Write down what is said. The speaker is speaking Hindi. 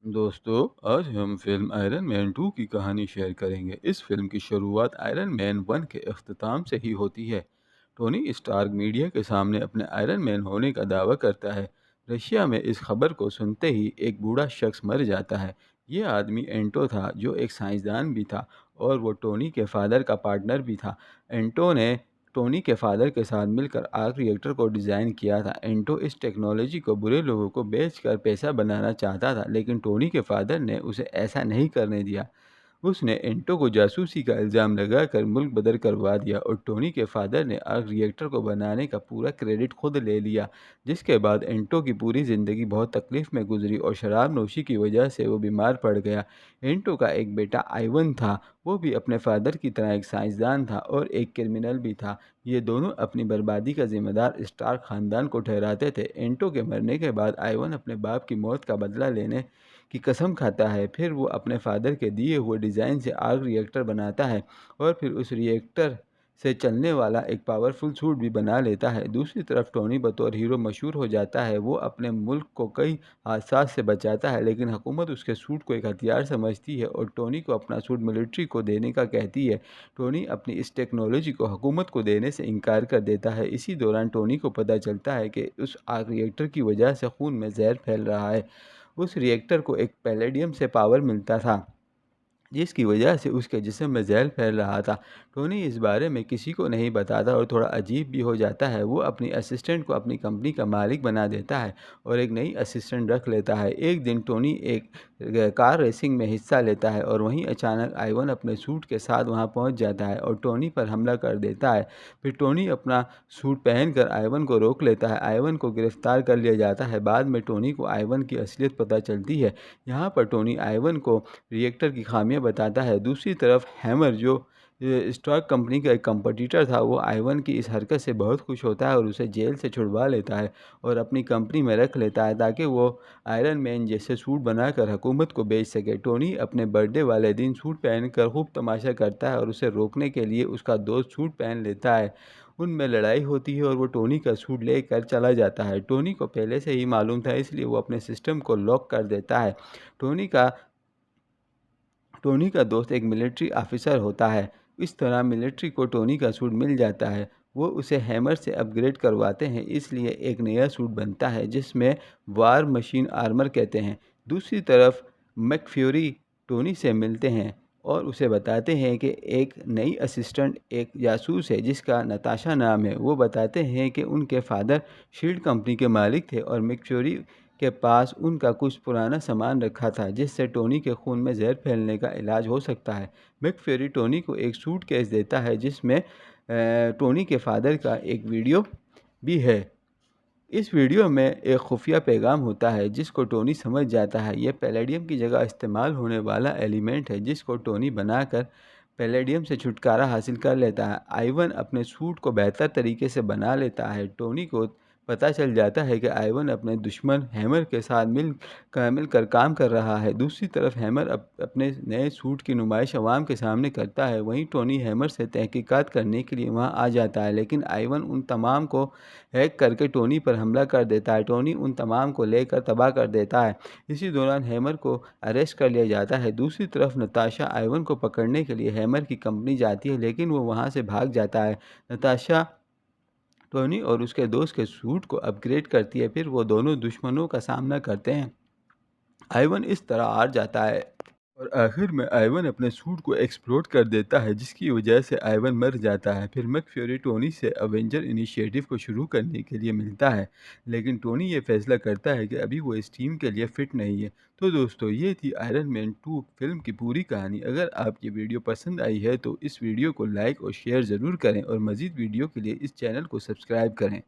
दोस्तों, आज हम फिल्म आयरन मैन 2 की कहानी शेयर करेंगे। इस फिल्म की शुरुआत आयरन मैन 1 के अख्ताम से ही होती है। टोनी स्टार्क मीडिया के सामने अपने आयरन मैन होने का दावा करता है। रशिया में इस खबर को सुनते ही एक बूढ़ा शख्स मर जाता है। ये आदमी एंटो था, जो एक साइंसदान भी था और वो टोनी के फादर का पार्टनर भी था। एंटो ने टोनी के फादर के साथ मिलकर आर्क रिएक्टर को डिज़ाइन किया था। एंटो इस टेक्नोलॉजी को बुरे लोगों को बेचकर पैसा बनाना चाहता था, लेकिन टोनी के फादर ने उसे ऐसा नहीं करने दिया। उसने एंटो को जासूसी का इल्ज़ाम लगाकर मुल्क बदर करवा दिया और टोनी के फादर ने आर्क रिएक्टर को बनाने का पूरा क्रेडिट खुद ले लिया। जिसके बाद एंटो की पूरी ज़िंदगी बहुत तकलीफ में गुजरी और शराब नोशी की वजह से वो बीमार पड़ गया। एंटो का एक बेटा आइवन था। वो भी अपने फादर की तरह एक साइंसदान था और एक क्रिमिनल भी था। ये दोनों अपनी बर्बादी का जिम्मेदार स्टार्क खानदान को ठहराते थे। एंटो के मरने के बाद आइवन अपने बाप की मौत का बदला लेने की कसम खाता है। फिर वो अपने फादर के दिए हुए डिज़ाइन से आग रिएक्टर बनाता है और फिर उस रिएक्टर से चलने वाला एक पावरफुल सूट भी बना लेता है। दूसरी तरफ टोनी बतौर हीरो मशहूर हो जाता है। वो अपने मुल्क को कई हादसा से बचाता है, लेकिन हुकूमत उसके सूट को एक हथियार समझती है और टोनी को अपना सूट मिलिट्री को देने का कहती है। टोनी अपनी इस टेक्नोलॉजी को हुकूमत को देने से इनकार कर देता है। इसी दौरान टोनी को पता चलता है कि उस आग रिएक्टर की वजह से खून में जहर फैल रहा है। उस रिएक्टर को एक पैलेडियम से पावर मिलता था, जिसकी वजह से उसके जिस्म में जहर फैल रहा था। टोनी इस बारे में किसी को नहीं बताता और थोड़ा अजीब भी हो जाता है। वो अपनी असिस्टेंट को अपनी कंपनी का मालिक बना देता है और एक नई असिस्टेंट रख लेता है। एक दिन टोनी एक कार रेसिंग में हिस्सा लेता है और वहीं अचानक आइवन अपने सूट के साथ वहां पहुंच जाता है और टोनी पर हमला कर देता है। फिर टोनी अपना सूट पहनकर आइवन को रोक लेता है। आइवन को गिरफ्तार कर लिया जाता है। बाद में टोनी को आइवन की असलियत पता चलती है। यहाँ पर टोनी आइवन को रिएक्टर की खामियां बताता है। दूसरी तरफ हैमर, जो स्टॉक कंपनी का एक कंपटीटर था, वो आइवन की इस हरकत से बहुत खुश होता है और उसे जेल से छुड़वा लेता है और अपनी कंपनी में रख लेता है ताकि वो आयरन मैन जैसे सूट बनाकर हुकूमत को बेच सके। टोनी अपने बर्थडे वाले दिन सूट पहनकर खूब तमाशा करता है और उसे रोकने के लिए उसका दोस्त सूट पहन लेता है। उनमें लड़ाई होती है और वो टोनी का सूट लेकर चला जाता है। टोनी को पहले से ही मालूम था, इसलिए वो अपने सिस्टम को लॉक कर देता है। टोनी का टोनी का दोस्त एक मिलिट्री ऑफिसर होता है। इस तरह मिलिट्री को टोनी का सूट मिल जाता है। वो उसे हैमर से अपग्रेड करवाते हैं, इसलिए एक नया सूट बनता है जिसमें वार मशीन आर्मर कहते हैं। दूसरी तरफ मैकफ्यूरी टोनी से मिलते हैं और उसे बताते हैं कि एक नई असिस्टेंट एक जासूस है जिसका नताशा नाम है। वो बताते हैं कि उनके फादर शील्ड कंपनी के मालिक थे और मैकफ्यूरी के पास उनका कुछ पुराना सामान रखा था जिससे टोनी के खून में जहर फैलने का इलाज हो सकता है। मैकफ्यूरी टोनी को एक सूट केस देता है जिसमें टोनी के फादर का एक वीडियो भी है। इस वीडियो में एक खुफिया पैगाम होता है जिसको टोनी समझ जाता है। यह पैलेडियम की जगह इस्तेमाल होने वाला एलिमेंट है जिसको टोनी बनाकर पैलेडियम से छुटकारा हासिल कर लेता है। आइवन अपने सूट को बेहतर तरीके से बना लेता है। टोनी को पता चल जाता है कि आइवन अपने दुश्मन हैमर के साथ मिलकर काम कर रहा है। दूसरी तरफ हैमर अपने नए सूट की नुमाइश अवाम के सामने करता है। वहीं टोनी हैमर से तहकीकात करने के लिए वहां आ जाता है, लेकिन आइवन उन तमाम को हैक करके टोनी पर हमला कर देता है। टोनी उन तमाम को लेकर तबाह कर देता है। इसी दौरान हैमर को अरेस्ट कर लिया जाता है। दूसरी तरफ नताशा आइवन को पकड़ने के लिए हैमर की कंपनी जाती है, लेकिन वो वहां से भाग जाता है। नताशा टोनी और उसके दोस्त के सूट को अपग्रेड करती है। फिर वो दोनों दुश्मनों का सामना करते हैं। आइवन इस तरह हार जाता है और आखिर में आइवन अपने सूट को एक्सप्लोड कर देता है, जिसकी वजह से आइवन मर जाता है। फिर मैकफ्यूरी टोनी से अवेंजर इनिशिएटिव को शुरू करने के लिए मिलता है, लेकिन टोनी ये फैसला करता है कि अभी वो इस टीम के लिए फिट नहीं है। तो दोस्तों, ये थी आयरन मैन 2 फिल्म की पूरी कहानी। अगर आप ये वीडियो पसंद आई है तो इस वीडियो को लाइक और शेयर ज़रूर करें और मज़ीद वीडियो के लिए इस चैनल को सब्सक्राइब करें।